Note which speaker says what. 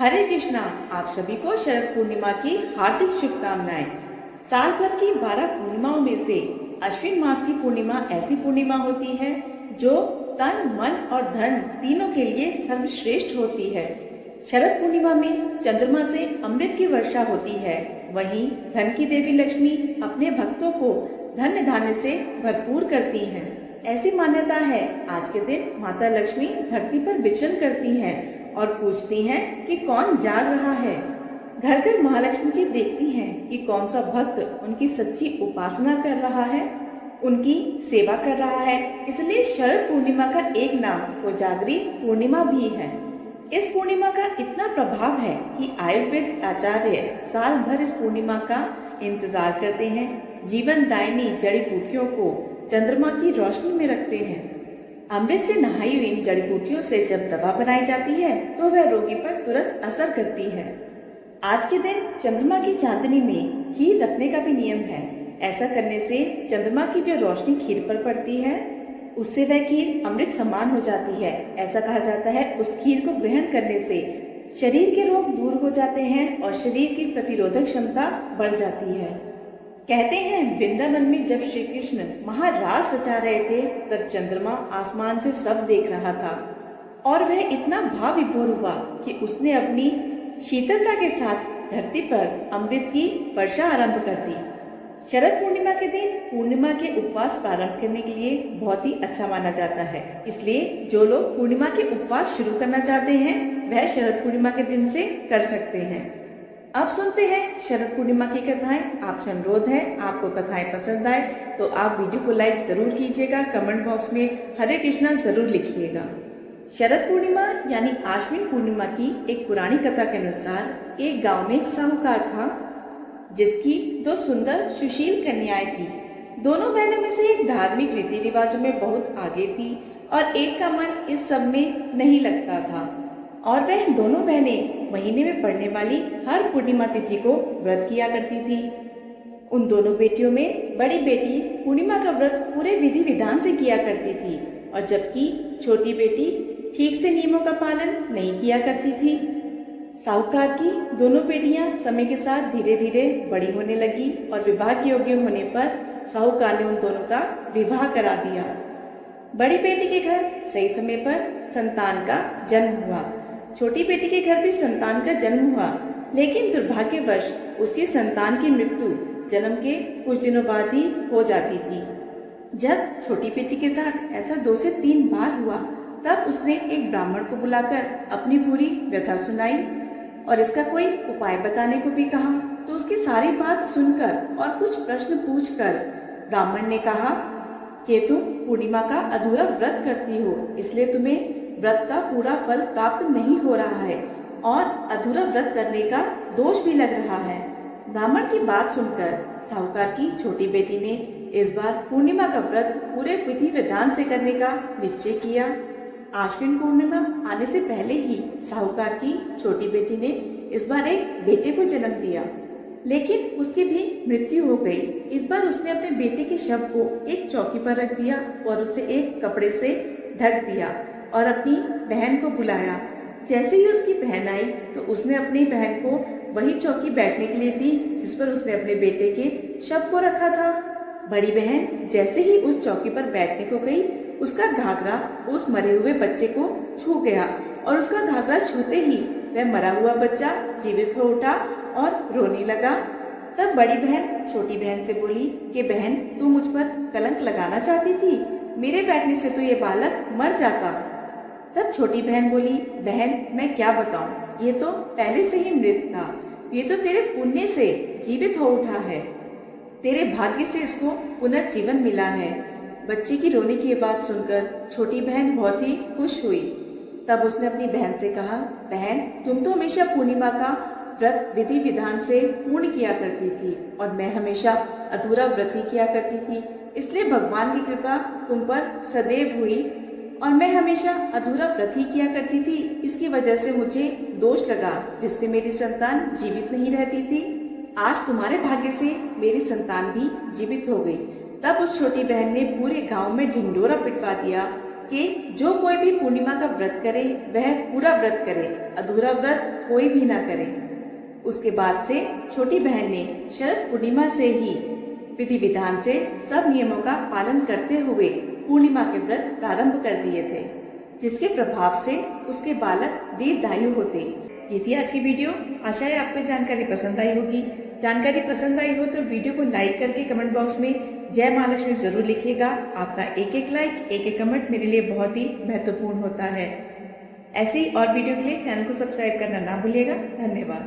Speaker 1: हरे कृष्णा। आप सभी को शरद पूर्णिमा की हार्दिक शुभकामनाएं। साल भर की 12 पूर्णिमाओं में से अश्विन मास की पूर्णिमा ऐसी पूर्णिमा होती है जो तन, मन और धन तीनों के लिए सर्वश्रेष्ठ होती है। शरद पूर्णिमा में चंद्रमा से अमृत की वर्षा होती है। वहीं धन की देवी लक्ष्मी अपने भक्तों को धन्य धान्य से भरपूर करती हैं। ऐसी मान्यता है आज के दिन माता लक्ष्मी धरती पर विचरण करती हैं और पूछती हैं कि कौन जाग रहा है। घर घर महालक्ष्मी जी देखती हैं कि कौन सा भक्त उनकी सच्ची उपासना कर रहा है, उनकी सेवा कर रहा है। इसलिए शरद पूर्णिमा का एक नाम कोजागरी पूर्णिमा भी है। इस पूर्णिमा का इतना प्रभाव है कि आयुर्वेद आचार्य साल भर इस पूर्णिमा का इंतजार करते हैं। जीवन दायिनी जड़ी बूटियों को चंद्रमा की रोशनी में रखते हैं। अमृत से नहाई हुई इन जड़ी बूटियों से जब दवा बनाई जाती है तो वह रोगी पर तुरंत असर करती है। आज के दिन चंद्रमा की चांदनी में खीर रखने का भी नियम है। ऐसा करने से चंद्रमा की जो रोशनी खीर पर पड़ती है उससे वह खीर अमृत समान हो जाती है। ऐसा कहा जाता है उस खीर को ग्रहण करने से शरीर के रोग दूर हो जाते हैं और शरीर की प्रतिरोधक क्षमता बढ़ जाती है। कहते हैं वृंदावन में जब श्री कृष्ण महारास रचा रहे थे तब चंद्रमा आसमान से सब देख रहा था और वह इतना भाव विभोर हुआ कि उसने अपनी शीतलता के साथ धरती पर अमृत की वर्षा आरंभ कर दी। शरद पूर्णिमा के दिन पूर्णिमा के उपवास प्रारंभ करने के लिए बहुत ही अच्छा माना जाता है। इसलिए जो लोग पूर्णिमा के उपवास शुरू करना चाहते हैं वह शरद पूर्णिमा के दिन से कर सकते हैं। अब सुनते हैं शरद पूर्णिमा की कथाएं। आपसे अनुरोध है आपको कथाएं पसंद आए तो आप वीडियो को लाइक जरूर कीजिएगा, कमेंट बॉक्स में हरे कृष्णा जरूर लिखिएगा। शरद पूर्णिमा यानी आश्विन पूर्णिमा की एक पुरानी कथा के अनुसार एक गांव में एक साहूकार था जिसकी दो सुंदर सुशील कन्याएं थी। दोनों बहनों में से एक धार्मिक रीति रिवाजों में बहुत आगे थी और एक का मन इस सब में नहीं लगता था और वह दोनों बहनें महीने में पड़ने वाली हर पूर्णिमा तिथि को व्रत किया करती थी। उन दोनों बेटियों में बड़ी बेटी पूर्णिमा का व्रत पूरे विधि विधान से किया करती थी और जबकि छोटी बेटी ठीक से नियमों का पालन नहीं किया करती थी। साहूकार की दोनों बेटियां समय के साथ धीरे धीरे बड़ी होने लगी और विवाह के योग्य होने पर साहूकार ने उन दोनों का विवाह करा दिया। बड़ी बेटी के घर सही समय पर संतान का जन्म हुआ। छोटी बेटी के घर भी संतान का जन्म हुआ, लेकिन दुर्भाग्यवश उसकी संतान की मृत्यु जन्म के कुछ दिनों बाद ही हो जाती थी। जब छोटी बेटी के साथ ऐसा 2 से 3 बार हुआ तब उसने एक ब्राह्मण को बुलाकर अपनी पूरी व्यथा सुनाई और इसका कोई उपाय बताने को भी कहा। तो उसकी सारी बात सुनकर और कुछ प्रश्न पूछकर ब्राह्मण ने कहा कि तुम पूर्णिमा का अधूरा व्रत करती हो, इसलिए तुम्हें व्रत का पूरा फल प्राप्त नहीं हो रहा है और अधूरा व्रत करने का दोष भी लग रहा है। ब्राह्मण की बात सुनकर साहूकार की छोटी बेटी ने इस बार पूर्णिमा का व्रत पूरे विधि विधान से करने का निश्चय किया। आश्विन पूर्णिमा आने से पहले ही साहूकार की छोटी बेटी ने इस बार एक बेटे को जन्म दिया, लेकिन उसकी भी मृत्यु हो गई। इस बार उसने अपने बेटे के शव को एक चौकी पर रख दिया और उसे एक कपड़े से ढक दिया और अपनी बहन को बुलाया। जैसे ही उसकी बहन आई तो उसने अपनी बहन को वही चौकी बैठने के लिए दी जिस पर उसने अपने बेटे के शव को रखा था। बड़ी बहन जैसे ही उस चौकी पर बैठने को गई उसका घाघरा उस मरे हुए बच्चे को छू गया और उसका घाघरा छूते ही वह मरा हुआ बच्चा जीवित हो उठा और रोने लगा। तब बड़ी बहन छोटी बहन से बोली कि बहन तू मुझ पर कलंक लगाना चाहती थी, मेरे बैठने से तो ये बालक मर जाता। तब छोटी बहन बोली बहन मैं क्या बताऊं, ये तो पहले से ही मृत था, ये तो तेरे पुण्य से जीवित हो उठा है, तेरे भाग्य से इसको पुनर्जीवन मिला है। बच्चे की रोने की बात सुनकर छोटी बहन बहुत ही खुश हुई। तब उसने अपनी बहन से कहा बहन तुम तो हमेशा पूर्णिमा का व्रत विधि विधान से पूर्ण किया करती थी और मैं हमेशा अधूरा व्रत ही किया करती थी, इसलिए भगवान की कृपा तुम पर सदैव हुई और मैं हमेशा अधूरा व्रत ही किया करती थी। इसकी वजह से मुझे दोष लगा जिससे मेरी संतान जीवित नहीं रहती थी। आज तुम्हारे भाग्य से मेरी संतान भी जीवित हो गई। तब उस छोटी बहन ने पूरे गांव में ढिंढोरा पिटवा दिया कि जो कोई भी पूर्णिमा का व्रत करे वह पूरा व्रत करे, अधूरा व्रत कोई भी ना करे। उसके बाद से छोटी बहन ने शरद पूर्णिमा से ही विधि विधान से सब नियमों का पालन करते हुए पूर्णिमा के व्रत प्रारंभ कर दिए थे, जिसके प्रभाव से उसके बालक दीर्घायु होते। ये थी आज की वीडियो। आशा है आपको जानकारी पसंद आई होगी। जानकारी पसंद आई हो तो वीडियो को लाइक करके कमेंट बॉक्स में जय महालक्ष्मी जरूर लिखिएगा। आपका एक एक लाइक, एक एक कमेंट मेरे लिए बहुत ही महत्वपूर्ण होता है। ऐसी और वीडियो के लिए चैनल को सब्सक्राइब करना ना भूलिएगा। धन्यवाद।